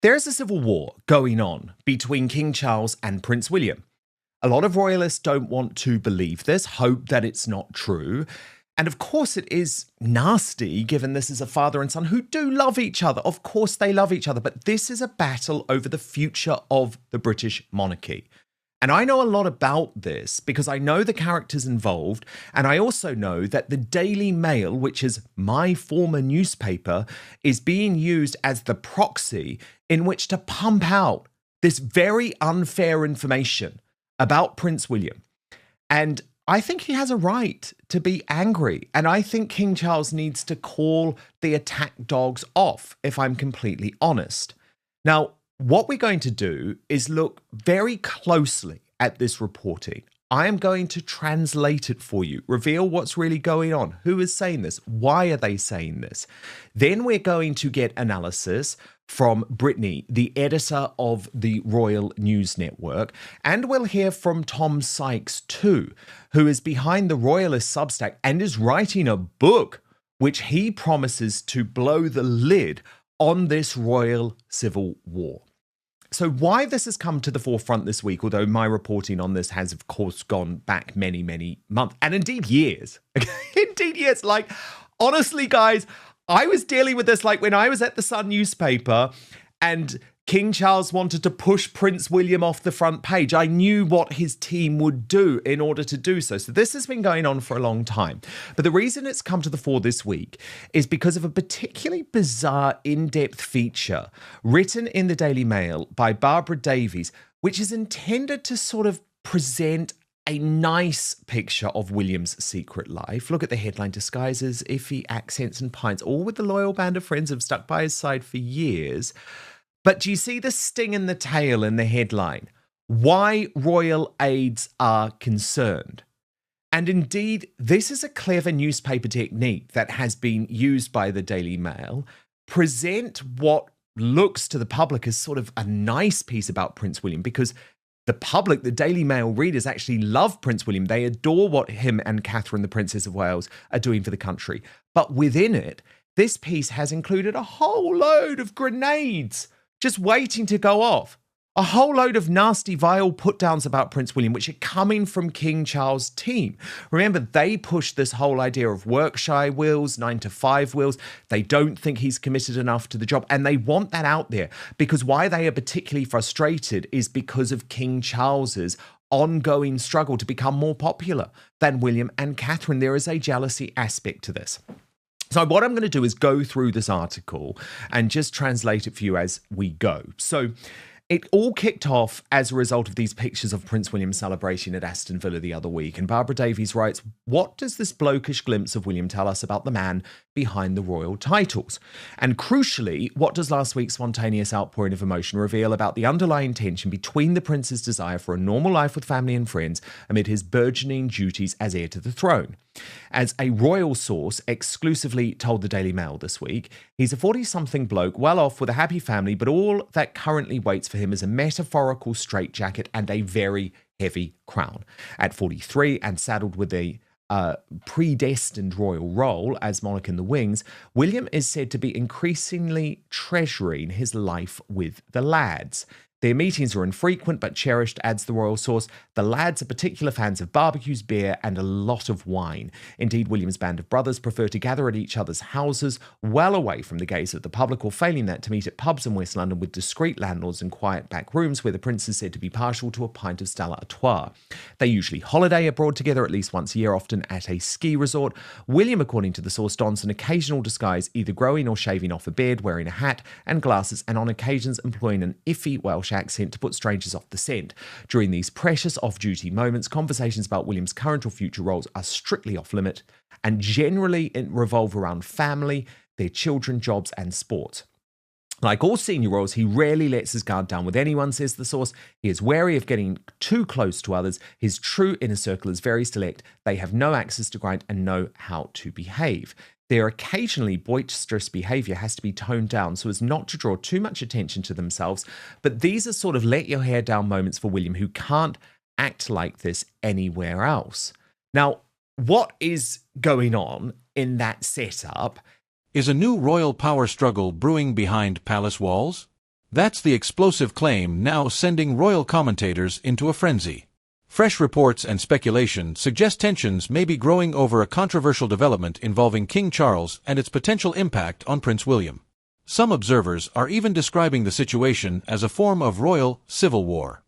There's a civil war going on between King Charles and Prince William. A lot of royalists don't want to believe this, hope that it's not true. And of course it is nasty, given this is a father and son who do love each other. Of course they love each other, but this is a battle over the future of the British monarchy. And I know a lot about this because I know the characters involved, and I also know that the Daily Mail, which is my former newspaper, is being used as the proxy in which to pump out this very unfair information about Prince William. And I think he has a right to be angry, and I think King Charles needs to call the attack dogs off, if I'm completely honest. Now, what we're going to do is look very closely at this reporting. I am going to translate it for you, reveal what's really going on, who is saying this, why are they saying this. Then we're going to get analysis from Brittany, the editor of the Royal News Network, and we'll hear from Tom Sykes too, who is behind the Royalist Substack and is writing a book which he promises to blow the lid on this royal civil war. So why this has come to the forefront this week, although my reporting on this has, of course, gone back many, many months, and indeed years. Indeed years. Like, honestly, guys, I was dealing with this like when I was at the Sun newspaper and King Charles wanted to push Prince William off the front page. I knew what his team would do in order to do so. So this has been going on for a long time. But the reason it's come to the fore this week is because of a particularly bizarre in-depth feature written in the Daily Mail by Barbara Davies, which is intended to sort of present a nice picture of William's secret life. Look at the headline: disguises, iffy accents and pints, all with the loyal band of friends who have stuck by his side for years. But do you see the sting in the tail in the headline? Why royal aides are concerned. And indeed, this is a clever newspaper technique that has been used by the Daily Mail. Present what looks to the public as sort of a nice piece about Prince William, because the public, the Daily Mail readers, actually love Prince William. They adore what him and Catherine, the Princess of Wales, are doing for the country. But within it, this piece has included a whole load of grenades just waiting to go off. A whole load of nasty, vile put-downs about Prince William, which are coming from King Charles' team. Remember, they pushed this whole idea of work-shy wills, 9-to-5 wills. They don't think he's committed enough to the job, and they want that out there because why they are particularly frustrated is because of King Charles's ongoing struggle to become more popular than William and Catherine. There is a jealousy aspect to this. So what I'm going to do is go through this article and just translate it for you as we go. So it all kicked off as a result of these pictures of Prince William's celebration at Aston Villa the other week. And Barbara Davies writes, what does this blokish glimpse of William tell us about the man behind the royal titles? And crucially, what does last week's spontaneous outpouring of emotion reveal about the underlying tension between the prince's desire for a normal life with family and friends amid his burgeoning duties as heir to the throne? As a royal source exclusively told the Daily Mail this week, he's a 40-something bloke, well off with a happy family, but all that currently waits for him is a metaphorical straitjacket and a very heavy crown. At 43 and saddled with a predestined royal role as monarch in the wings, William is said to be increasingly treasuring his life with the lads. Their meetings are infrequent but cherished, adds the royal source. The lads are particular fans of barbecues, beer, and a lot of wine. Indeed, William's band of brothers prefer to gather at each other's houses, well away from the gaze of the public, or failing that, to meet at pubs in West London with discreet landlords and quiet back rooms where the prince is said to be partial to a pint of Stella Artois. They usually holiday abroad together at least once a year, often at a ski resort. William, according to the source, dons an occasional disguise, either growing or shaving off a beard, wearing a hat and glasses, and on occasions employing an iffy Welsh accent to put strangers off the scent. During these precious off-duty moments, conversations about William's current or future roles are strictly off-limit and generally revolve around family, their children, jobs, and sport. Like all senior royals, he rarely lets his guard down with anyone, says the source. He is wary of getting too close to others. His true inner circle is very select. They have no axes to grind and know how to behave. Their occasionally boisterous behaviour has to be toned down so as not to draw too much attention to themselves. But these are sort of let your hair down moments for William, who can't act like this anywhere else. Now, what is going on in that setup? Is a new royal power struggle brewing behind palace walls? That's the explosive claim now sending royal commentators into a frenzy. Fresh reports and speculation suggest tensions may be growing over a controversial development involving King Charles and its potential impact on Prince William. Some observers are even describing the situation as a form of royal civil war.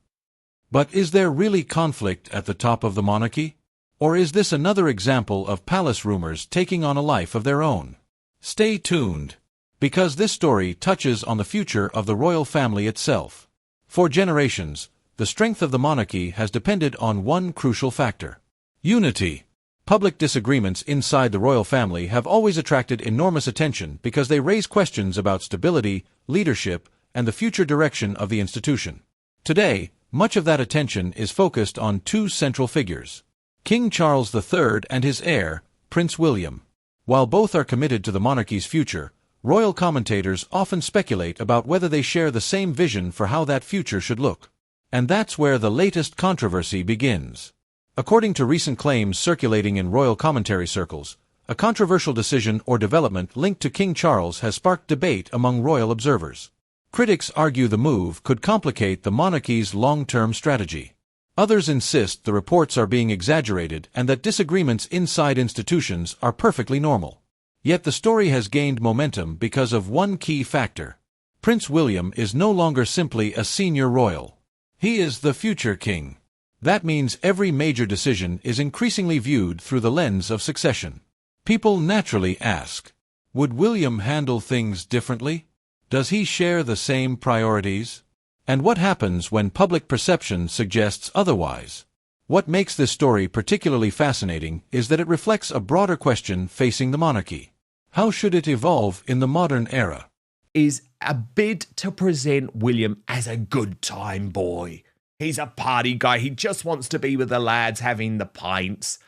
But is there really conflict at the top of the monarchy? Or is this another example of palace rumors taking on a life of their own? Stay tuned, because this story touches on the future of the royal family itself. For generations, the strength of the monarchy has depended on one crucial factor: unity. Public disagreements inside the royal family have always attracted enormous attention because they raise questions about stability, leadership, and the future direction of the institution. Today, much of that attention is focused on two central figures: King Charles III and his heir, Prince William. While both are committed to the monarchy's future, royal commentators often speculate about whether they share the same vision for how that future should look. And that's where the latest controversy begins. According to recent claims circulating in royal commentary circles, a controversial decision or development linked to King Charles has sparked debate among royal observers. Critics argue the move could complicate the monarchy's long-term strategy. Others insist the reports are being exaggerated and that disagreements inside institutions are perfectly normal. Yet the story has gained momentum because of one key factor. Prince William is no longer simply a senior royal. He is the future king. That means every major decision is increasingly viewed through the lens of succession. People naturally ask, would William handle things differently? Does he share the same priorities? And what happens when public perception suggests otherwise? What makes this story particularly fascinating is that it reflects a broader question facing the monarchy. How should it evolve in the modern era? Is a bid to present William as a good time boy. He's a party guy. He just wants to be with the lads having the pints.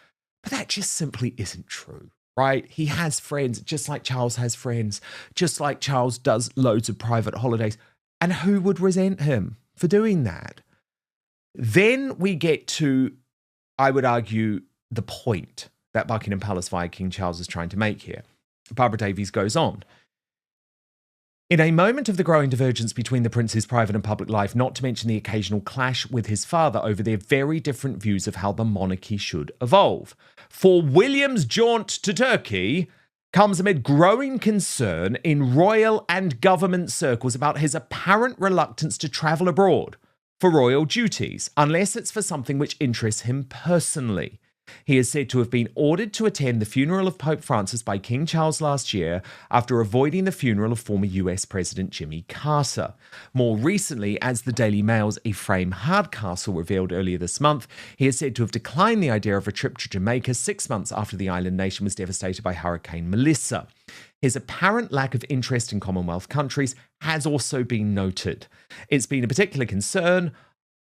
But that just simply isn't true, right? He has friends, just like Charles has friends, just like Charles does loads of private holidays. And who would resent him for doing that? Then we get to, I would argue, the point that Buckingham Palace via King Charles is trying to make here. Barbara Davies goes on. In a moment of the growing divergence between the prince's private and public life, not to mention the occasional clash with his father over their very different views of how the monarchy should evolve. For William's jaunt to Turkey comes amid growing concern in royal and government circles about his apparent reluctance to travel abroad for royal duties, unless it's for something which interests him personally. He is said to have been ordered to attend the funeral of Pope Francis by King Charles last year after avoiding the funeral of former US President Jimmy Carter. More recently, as the Daily Mail's Ephraim Hardcastle revealed earlier this month, he is said to have declined the idea of a trip to Jamaica 6 months after the island nation was devastated by Hurricane Melissa. His apparent lack of interest in Commonwealth countries has also been noted. It's been a particular concern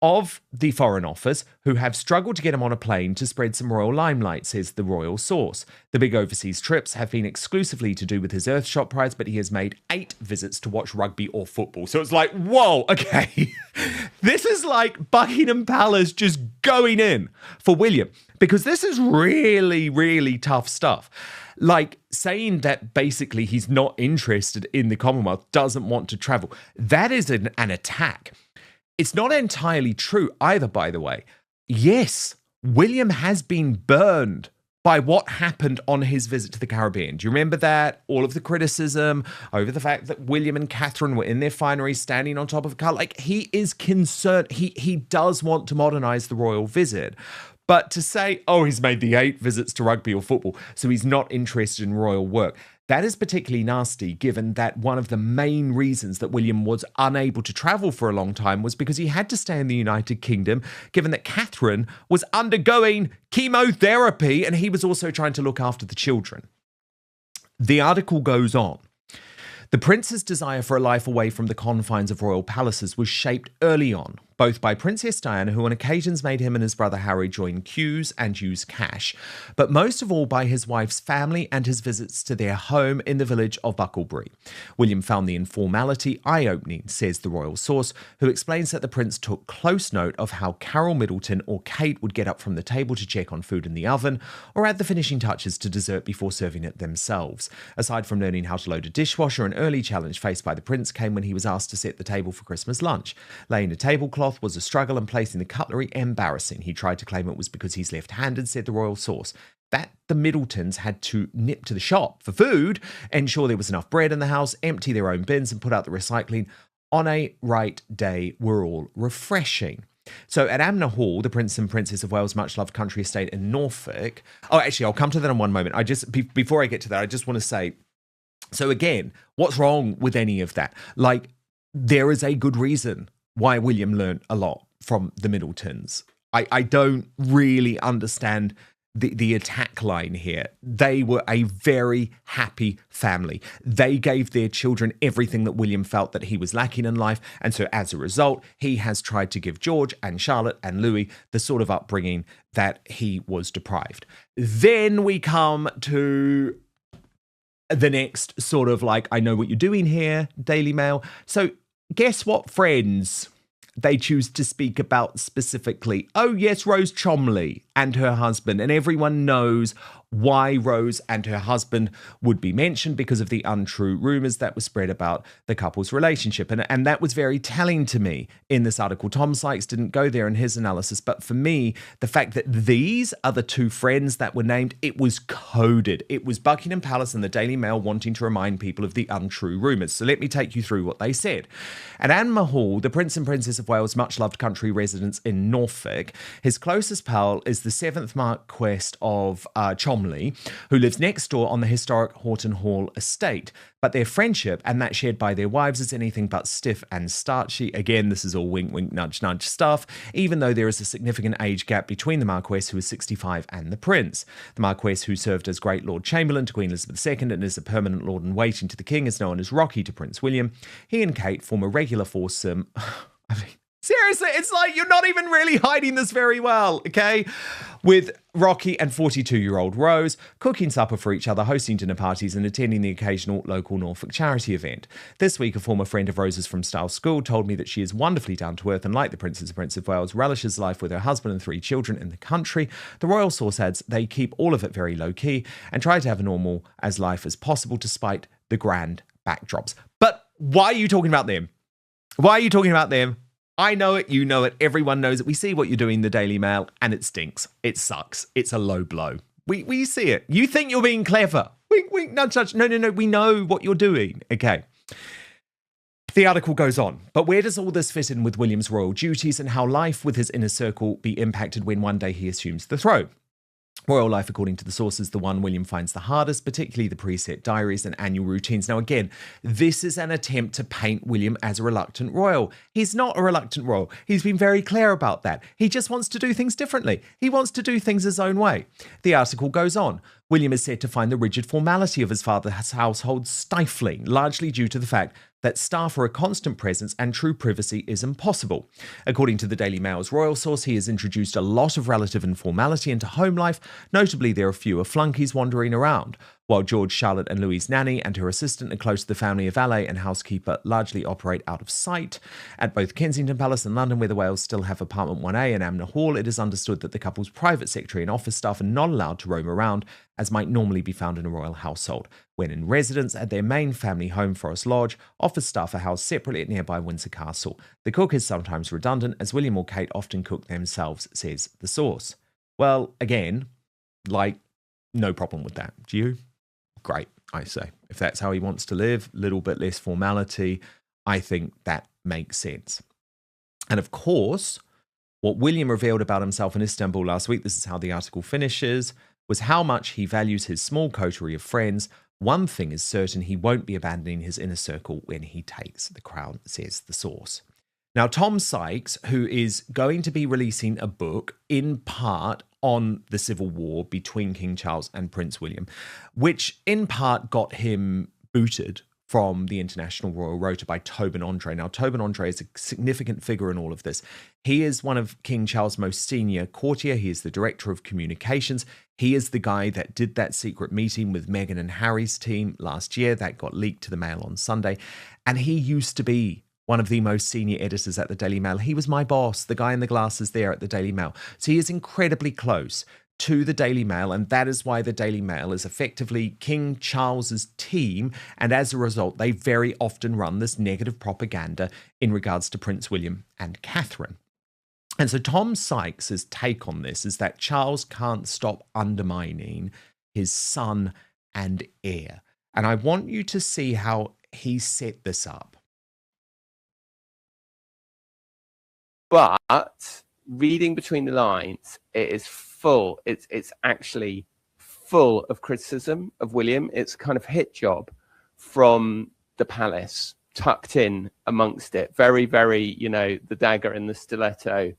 of the Foreign Office, who have struggled to get him on a plane to spread some royal limelight, says the royal source. The big overseas trips have been exclusively to do with his Earthshot prize, but he has made 8 visits to watch rugby or football. So it's like, whoa, okay. This is like Buckingham Palace just going in for William, because this is really, really tough stuff. Like saying that basically he's not interested in the Commonwealth, doesn't want to travel. That is an attack. It's not entirely true either, by the way. Yes, William has been burned by what happened on his visit to the Caribbean. Do you remember that? All of the criticism over the fact that William and Catherine were in their fineries standing on top of a car. Like, he is concerned. He does want to modernize the royal visit. But to say, oh, he's made the 8 visits to rugby or football, so he's not interested in royal work, that is particularly nasty, given that one of the main reasons that William was unable to travel for a long time was because he had to stay in the United Kingdom, given that Catherine was undergoing chemotherapy and he was also trying to look after the children. The article goes on. The prince's desire for a life away from the confines of royal palaces was shaped early on both by Princess Diana, who on occasions made him and his brother Harry join queues and use cash, but most of all by his wife's family and his visits to their home in the village of Bucklebury. William found the informality eye-opening, says the royal source, who explains that the prince took close note of how Carol Middleton or Kate would get up from the table to check on food in the oven or add the finishing touches to dessert before serving it themselves. Aside from learning how to load a dishwasher, an early challenge faced by the prince came when he was asked to set the table for Christmas lunch. Laying a tablecloth was a struggle and placing the cutlery embarrassing. He tried to claim it was because he's left-handed, said the royal source. That the Middletons had to nip to the shop for food, ensure there was enough bread in the house, empty their own bins and put out the recycling on a right day were all refreshing. So at Amner Hall, the Prince and Princess of Wales' much-loved country estate in Norfolk... Oh, actually, I'll come to that in one moment. Before I get to that, I just want to say... So again, what's wrong with any of that? Like, there is a good reason why William learned a lot from the Middletons. I don't really understand the attack line here. They were a very happy family. They gave their children everything that William felt that he was lacking in life. And so as a result, he has tried to give George and Charlotte and Louis the sort of upbringing that he was deprived. Then we come to the next sort of like, I know what you're doing here, Daily Mail. So guess what, friends? They choose to speak about specifically. Oh, yes, Rose Cholmondeley and her husband. And everyone knows why Rose and her husband would be mentioned because of the untrue rumours that were spread about the couple's relationship. And that was very telling to me in this article. Tom Sykes didn't go there in his analysis, but for me, the fact that these are the two friends that were named, it was coded. It was Buckingham Palace and the Daily Mail wanting to remind people of the untrue rumours. So let me take you through what they said. At Amner Hall, the Prince and Princess of Wales' much-loved country residence in Norfolk, his closest pal is the 7th Marquess of Cholmondeley, who lives next door on the historic Horton Hall estate. But their friendship, and that shared by their wives, is anything but stiff and starchy. Again, this is all wink, wink, nudge, nudge stuff, even though there is a significant age gap between the Marquess, who is 65, and the Prince. The Marquess, who served as Great Lord Chamberlain to Queen Elizabeth II and is a permanent Lord in waiting to the King, is known as Rocky to Prince William. He and Kate form a regular foursome. I mean, seriously, it's like you're not even really hiding this very well, okay? With Rocky and 42-year-old Rose cooking supper for each other, hosting dinner parties and attending the occasional local Norfolk charity event. This week, a former friend of Rose's from Style School told me that she is wonderfully down to earth and, like the Princess and Prince of Wales, relishes life with her husband and 3 children in the country. The royal source adds they keep all of it very low-key and try to have a normal as life as possible despite the grand backdrops. But why are you talking about them? Why are you talking about them? I know it, you know it, everyone knows it. We see what you're doing in the Daily Mail, and it stinks. It sucks. It's a low blow. We see it. You think you're being clever. Wink, wink, nudge, nudge. No. We know what you're doing. Okay. The article goes on. But where does all this fit in with William's royal duties and how life with his inner circle be impacted when one day he assumes the throne? Royal life, according to the sources, the one William finds the hardest, particularly the preset diaries and annual routines. Now, again, this is an attempt to paint William as a reluctant royal. He's not a reluctant royal. He's been very clear about that. He just wants to do things differently. He wants to do things his own way. The article goes on. William is said to find the rigid formality of his father's household stifling, largely due to the fact that staff are a constant presence and true privacy is impossible. According to the Daily Mail's royal source, he has introduced a lot of relative informality into home life. Notably, there are fewer flunkies wandering around. While George, Charlotte and Louis' nanny and her assistant are close to the family, a valet and housekeeper largely operate out of sight. At both Kensington Palace and London, where the Wales still have apartment 1A and Amner Hall, it is understood that the couple's private secretary and office staff are not allowed to roam around, as might normally be found in a royal household. When in residence at their main family home, Forest Lodge, office staff are housed separately at nearby Windsor Castle. The cook is sometimes redundant, as William or Kate often cook themselves, says the source. Well, again, no problem with that. Do you? Great, I say. If that's how he wants to live, a little bit less formality, I think that makes sense. And of course, what William revealed about himself in Istanbul last week, this is how the article finishes, was how much he values his small coterie of friends. One thing is certain, he won't be abandoning his inner circle when he takes the crown, says the source. Now, Tom Sykes, who is going to be releasing a book in part on the civil war between King Charles and Prince William, which in part got him booted from the International Royal Rota by Tobin Andre. Now, Tobin Andre is a significant figure in all of this. He is one of King Charles' most senior courtier. He is the director of communications. He is the guy that did that secret meeting with Meghan and Harry's team last year that got leaked to the Mail on Sunday. And he used to be one of the most senior editors at the Daily Mail. He was my boss, the guy in the glasses there at the Daily Mail. So he is incredibly close to the Daily Mail, and that is why the Daily Mail is effectively King Charles's team, and as a result, they very often run this negative propaganda in regards to Prince William and Catherine. And so Tom Sykes' take on this is that Charles can't stop undermining his son and heir. And I want you to see how he set this up. But reading between the lines, it is full. It's actually full of criticism of William. It's a kind of hit job from the palace, tucked in amongst it. Very, very, the dagger and the stiletto,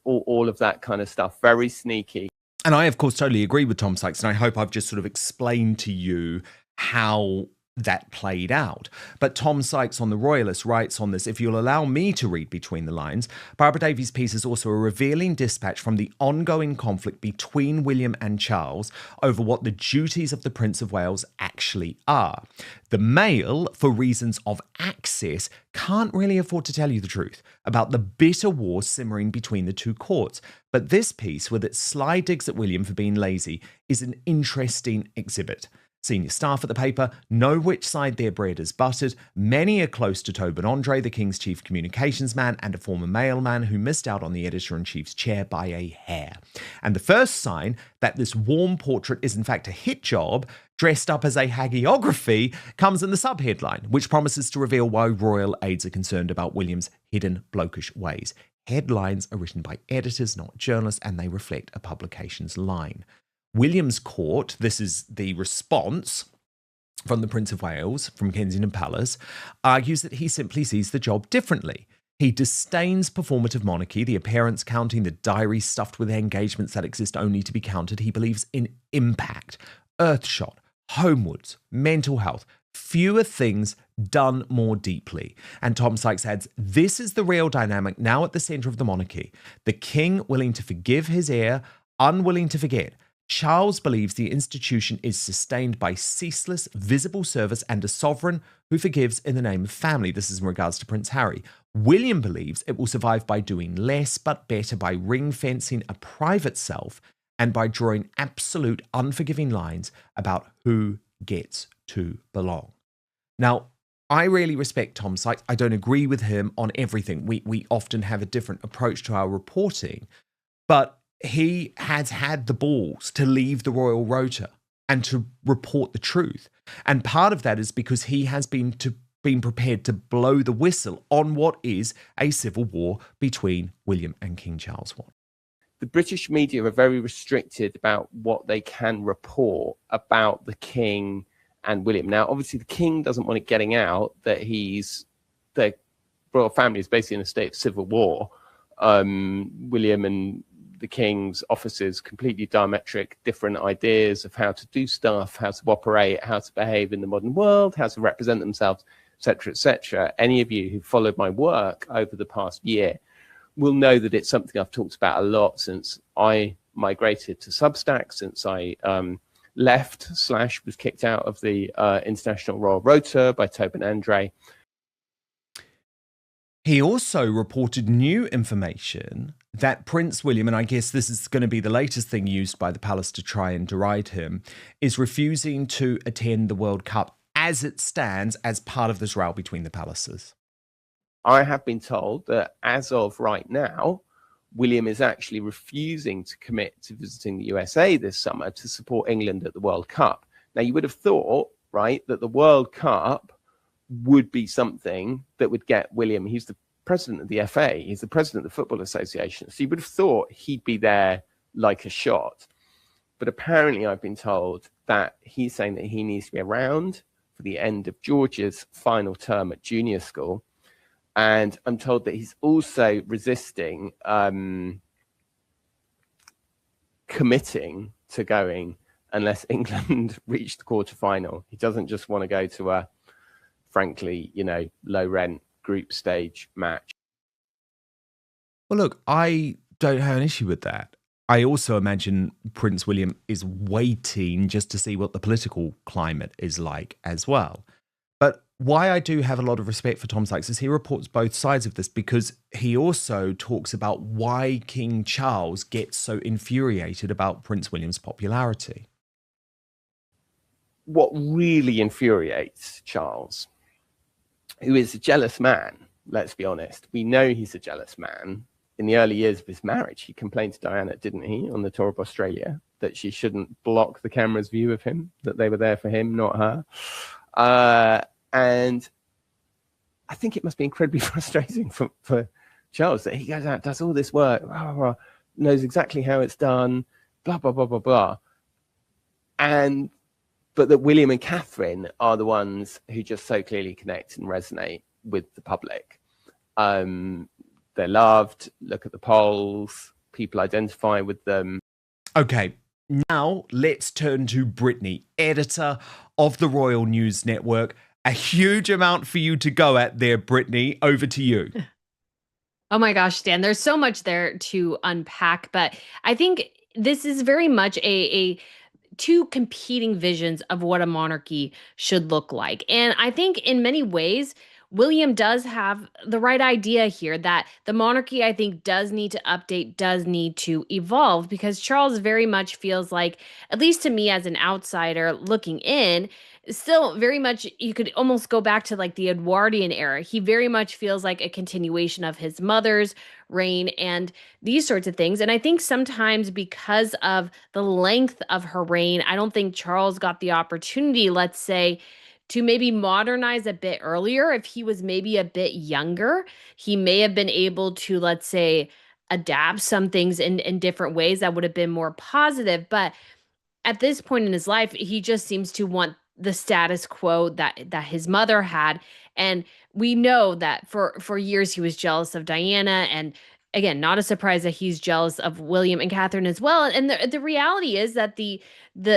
all of that kind of stuff. Very sneaky. And I, of course, totally agree with Tom Sykes. And I hope I've just sort of explained to you how that played out. But Tom Sykes on The Royalist writes on this, if you'll allow me to read between the lines, Barbara Davies' piece is also a revealing dispatch from the ongoing conflict between William and Charles over what the duties of the Prince of Wales actually are. The Mail, for reasons of access, can't really afford to tell you the truth about the bitter war simmering between the two courts. But this piece, with its sly digs at William for being lazy, is an interesting exhibit. Senior staff at the paper know which side their bread is buttered. Many are close to Tobin Andre, the King's chief communications man and a former mailman who missed out on the editor-in-chief's chair by a hair. And the first sign that this warm portrait is in fact a hit job, dressed up as a hagiography, comes in the subheadline, which promises to reveal why royal aides are concerned about William's hidden blokish ways. Headlines are written by editors, not journalists, and they reflect a publication's line. William's court, this is the response from the Prince of Wales, from Kensington Palace, argues that he simply sees the job differently. He disdains performative monarchy, the appearance counting, the diary stuffed with engagements that exist only to be counted. He believes in impact, earthshot, homewards, mental health, fewer things done more deeply. And Tom Sykes adds, this is the real dynamic now at the centre of the monarchy. The king willing to forgive his heir, unwilling to forget. Charles believes the institution is sustained by ceaseless, visible service and a sovereign who forgives in the name of family. This is in regards to Prince Harry. William believes it will survive by doing less but better, by ring-fencing a private self and by drawing absolute unforgiving lines about who gets to belong. Now, I really respect Tom Sykes. I don't agree with him on everything. We often have a different approach to our reporting, but he has had the balls to leave the Royal Rota and to report the truth. And part of that is because he has been prepared to blow the whistle on what is a civil war between William and King Charles I. The British media are very restricted about what they can report about the King and William. Now, obviously, the King doesn't want it getting out that the royal family is basically in a state of civil war. William and the King's officers completely diametric, different ideas of how to do stuff, how to operate, how to behave in the modern world, how to represent themselves, etc., etc. Any of you who followed my work over the past year will know that it's something I've talked about a lot since I migrated to Substack, since I was kicked out of the International Royal Rota by Tobin Andre. He also reported new information that Prince William, and I guess this is going to be the latest thing used by the palace to try and deride him, is refusing to attend the World Cup as it stands as part of this row between the palaces. I have been told that as of right now, William is actually refusing to commit to visiting the USA this summer to support England at the World Cup. Now, you would have thought, right, that the World Cup would be something that would get William. He's the president of the FA. He's the president of the Football Association. So you would have thought he'd be there like a shot. But apparently I've been told that he's saying that he needs to be around for the end of George's final term at junior school. And I'm told that he's also resisting committing to going unless England reach the quarterfinal. He doesn't just want to go to a frankly, low rent group stage match. Well, look, I don't have an issue with that. I also imagine Prince William is waiting just to see what the political climate is like as well. But why I do have a lot of respect for Tom Sykes is he reports both sides of this, because he also talks about why King Charles gets so infuriated about Prince William's popularity. What really infuriates Charles, who is a jealous man, let's be honest. We know he's a jealous man. In the early years of his marriage, he complained to Diana, didn't he, on the tour of Australia, that she shouldn't block the camera's view of him, that they were there for him, not her. And I think it must be incredibly frustrating for Charles that he goes out, does all this work, blah, blah, blah, knows exactly how it's done, blah, blah, blah, blah, blah. But that William and Catherine are the ones who just so clearly connect and resonate with the public. They're loved. Look at the polls. People identify with them. Okay, now let's turn to Brittany, editor of the Royal News Network. A huge amount for you to go at there, Brittany. Over to you. Oh my gosh, Dan, there's so much there to unpack, but I think this is very much a two competing visions of what a monarchy should look like. And I think in many ways, William does have the right idea here that the monarchy, I think, does need to update, does need to evolve, because Charles very much feels like, at least to me as an outsider looking in, still very much, you could almost go back to like the Edwardian era. He very much feels like a continuation of his mother's reign and these sorts of things. And I think sometimes because of the length of her reign, I don't think Charles got the opportunity, let's say, to maybe modernize a bit earlier. If he was maybe a bit younger, he may have been able to, let's say, adapt some things in different ways that would have been more positive. But at this point in his life, he just seems to want the status quo that his mother had. And we know that for years he was jealous of Diana, and again, not a surprise that he's jealous of William and Catherine as well. And the reality is that the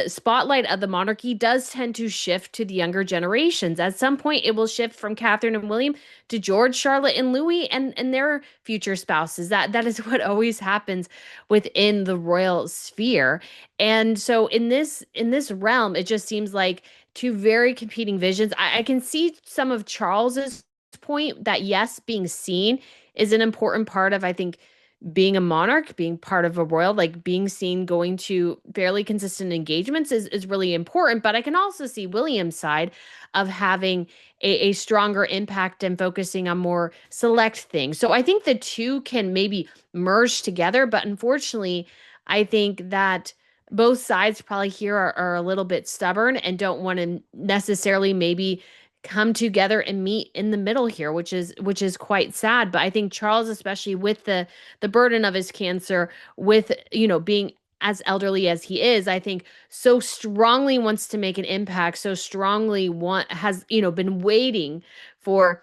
spotlight of the monarchy does tend to shift to the younger generations. At some point, it will shift from Catherine and William to George, Charlotte, and Louis and their future spouses. That is what always happens within the royal sphere. And so in this realm, it just seems like two very competing visions. I can see some of Charles's point that, yes, being seen is an important part of, I think, being a monarch, being part of a royal, like being seen going to fairly consistent engagements is really important. But I can also see William's side of having a stronger impact and focusing on more select things. So I think the two can maybe merge together. But unfortunately, I think that both sides probably here are a little bit stubborn and don't want to necessarily maybe come together and meet in the middle here, which is quite sad. But I think Charles, especially with the burden of his cancer, with being as elderly as he is, I think so strongly wants to make an impact, so strongly has been waiting for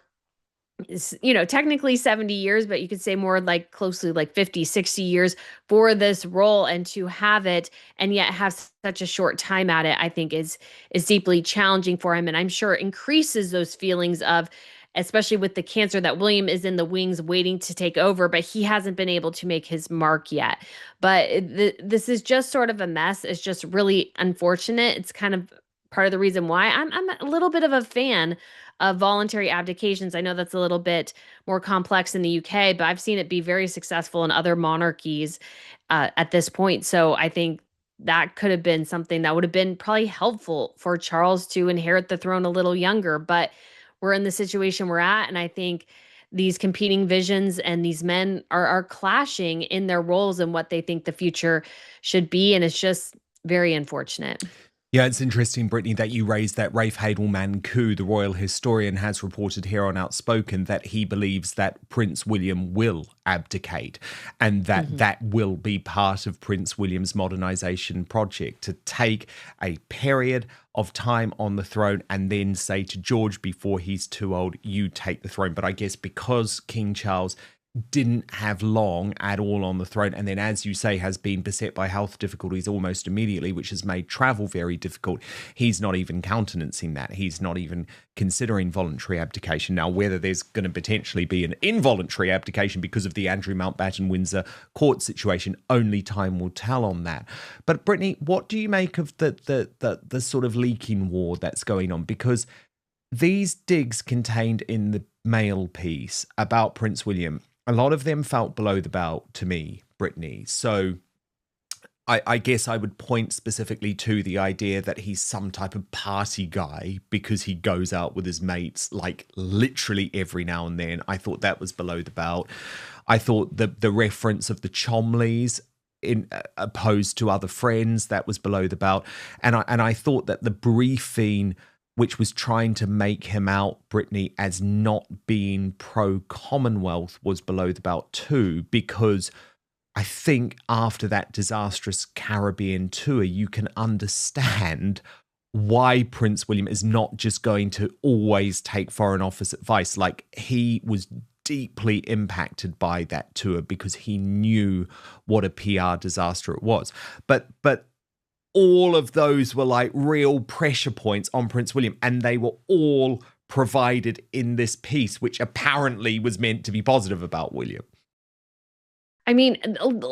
technically 70 years, but you could say more like closely like 50, 60 years for this role, and to have it and yet have such a short time at it, I think is deeply challenging for him. And I'm sure increases those feelings of, especially with the cancer, that William is in the wings waiting to take over, but he hasn't been able to make his mark yet. But this is just sort of a mess. It's just really unfortunate. It's kind of part of the reason why I'm a little bit of a fan of voluntary abdications. I know that's a little bit more complex in the UK, but I've seen it be very successful in other monarchies at this point. So I think that could have been something that would have been probably helpful for Charles to inherit the throne a little younger. But we're in the situation we're at, and I think these competing visions and these men are clashing in their roles and what they think the future should be, and it's just very unfortunate. Yeah, it's interesting, Brittany, that you raised that Rafe Hadelman-Koo, the royal historian, has reported here on Outspoken that he believes that Prince William will abdicate, and that that will be part of Prince William's modernisation project, to take a period of time on the throne and then say to George before he's too old, you take the throne. But I guess because King Charles didn't have long at all on the throne, and then, as you say, has been beset by health difficulties almost immediately, which has made travel very difficult. He's not even countenancing that. He's not even considering voluntary abdication. Now, whether there's going to potentially be an involuntary abdication because of the Andrew Mountbatten Windsor court situation, only time will tell on that. But Brittany, what do you make of the sort of leaking war that's going on? Because these digs contained in the Mail piece about Prince William, a lot of them felt below the belt to me, Brittany. So I guess I would point specifically to the idea that he's some type of party guy because he goes out with his mates like literally every now and then. I thought that was below the belt. I thought the reference of the Chomleys in opposed to other friends, that was below the belt. And I thought that the briefing, which was trying to make him out, Brittany, as not being pro-Commonwealth, was below the belt too, because I think after that disastrous Caribbean tour, you can understand why Prince William is not just going to always take Foreign Office advice. Like, he was deeply impacted by that tour because he knew what a PR disaster it was. But all of those were like real pressure points on Prince William, and they were all provided in this piece, which apparently was meant to be positive about William. I mean,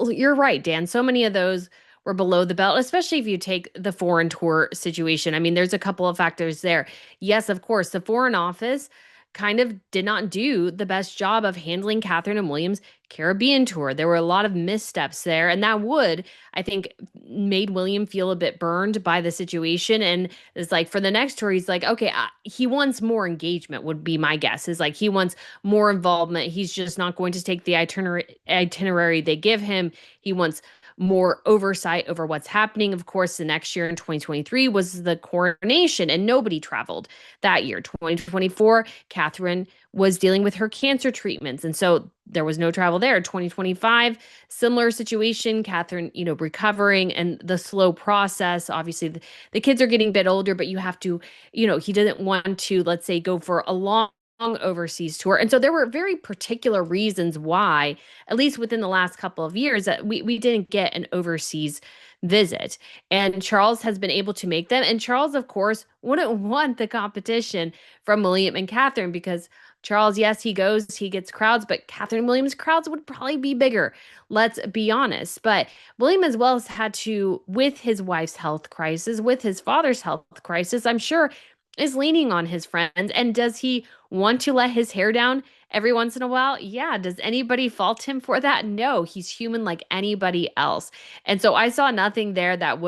you're right, Dan. So many of those were below the belt, especially if you take the foreign tour situation. I mean, there's a couple of factors there. Yes, of course, the Foreign Office kind of did not do the best job of handling Catherine and William's Caribbean tour. There were a lot of missteps there, and that would, I think, made William feel a bit burned by the situation. And it's like, for the next tour, he's like, okay, he wants more engagement, would be my guess. Is like, he wants more involvement. He's just not going to take the itinerary they give him. He wants more oversight over what's happening. Of course, the next year in 2023 was the coronation, and nobody traveled that year. 2024, Catherine was dealing with her cancer treatments, and so there was no travel there. 2025, similar situation. Catherine, recovering, and the slow process. Obviously, the kids are getting a bit older, but you have to, he didn't want to, let's say, go for a long overseas tour. And so there were very particular reasons why, at least within the last couple of years, that we didn't get an overseas visit. And Charles has been able to make them. And Charles, of course, wouldn't want the competition from William and Catherine, because Charles, yes, he goes, he gets crowds, but Catherine and William's crowds would probably be bigger. Let's be honest. But William as well has had to, with his wife's health crisis, with his father's health crisis, I'm sure is leaning on his friends. And does he want to let his hair down every once in a while? Yeah. Does anybody fault him for that? No, he's human like anybody else. And so I saw nothing there that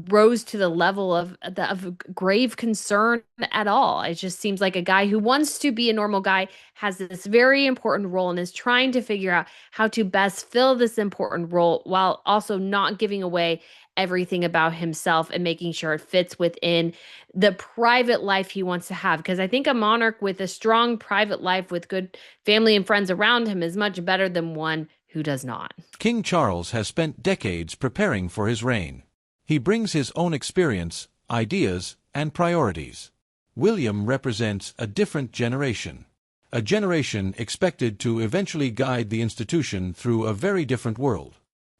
rose to the level of grave concern at all. It just seems like a guy who wants to be a normal guy, has this very important role, and is trying to figure out how to best fill this important role while also not giving away everything about himself and making sure it fits within the private life he wants to have. Because I think a monarch with a strong private life with good family and friends around him is much better than one who does not. King Charles has spent decades preparing for his reign. He brings his own experience, ideas, and priorities. William represents a different generation. A generation expected to eventually guide the institution through a very different world.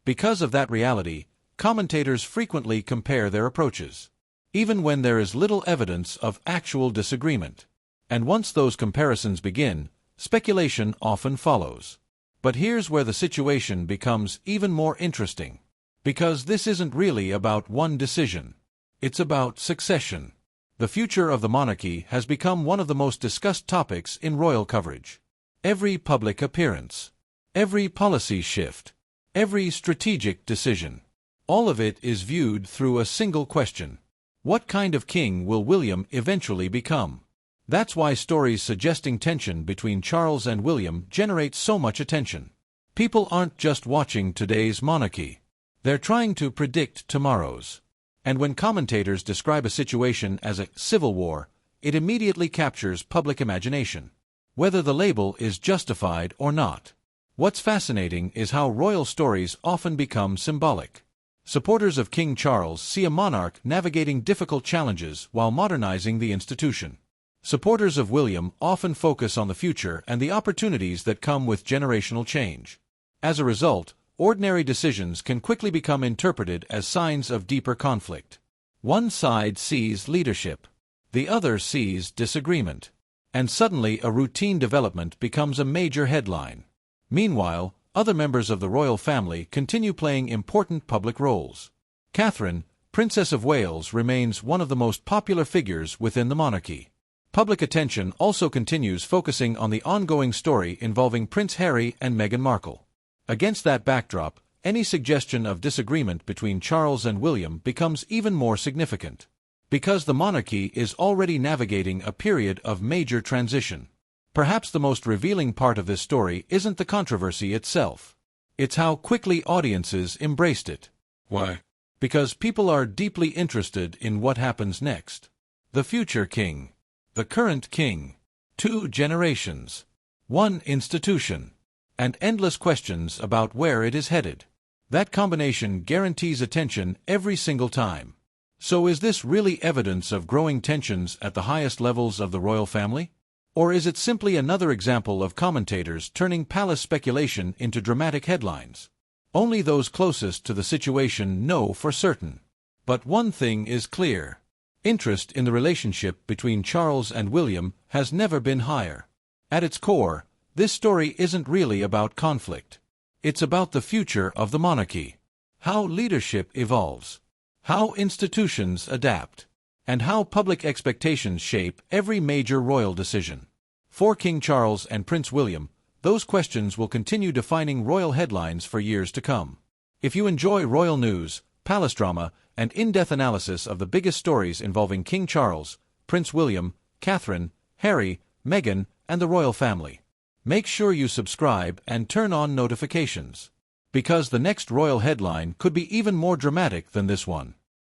Because of that reality, commentators frequently compare their approaches, even when there is little evidence of actual disagreement. And once those comparisons begin, speculation often follows. But here's where the situation becomes even more interesting. Because this isn't really about one decision. It's about succession. The future of the monarchy has become one of the most discussed topics in royal coverage. Every public appearance, every policy shift, every strategic decision, all of it is viewed through a single question. What kind of king will William eventually become? That's why stories suggesting tension between Charles and William generate so much attention. People aren't just watching today's monarchy. They're trying to predict tomorrow's. And when commentators describe a situation as a civil war, it immediately captures public imagination, whether the label is justified or not. What's fascinating is how royal stories often become symbolic. Supporters of King Charles see a monarch navigating difficult challenges while modernizing the institution. Supporters of William often focus on the future and the opportunities that come with generational change. As a result, ordinary decisions can quickly become interpreted as signs of deeper conflict. One side sees leadership, the other sees disagreement, and suddenly a routine development becomes a major headline. Meanwhile, other members of the royal family continue playing important public roles. Catherine, Princess of Wales, remains one of the most popular figures within the monarchy. Public attention also continues focusing on the ongoing story involving Prince Harry and Meghan Markle. Against that backdrop, any suggestion of disagreement between Charles and William becomes even more significant. Because the monarchy is already navigating a period of major transition. Perhaps the most revealing part of this story isn't the controversy itself. It's how quickly audiences embraced it. Why? Because people are deeply interested in what happens next. The future king. The current king. 2 generations. 1 institution. And endless questions about where it is headed. That combination guarantees attention every single time. So is this really evidence of growing tensions at the highest levels of the royal family? Or is it simply another example of commentators turning palace speculation into dramatic headlines? Only those closest to the situation know for certain. But one thing is clear. Interest in the relationship between Charles and William has never been higher. At its core, this story isn't really about conflict. It's about the future of the monarchy. How leadership evolves. How institutions adapt. And how public expectations shape every major royal decision. For King Charles and Prince William, those questions will continue defining royal headlines for years to come. If you enjoy royal news, palace drama, and in-depth analysis of the biggest stories involving King Charles, Prince William, Catherine, Harry, Meghan, and the royal family, make sure you subscribe and turn on notifications. Because the next royal headline could be even more dramatic than this one.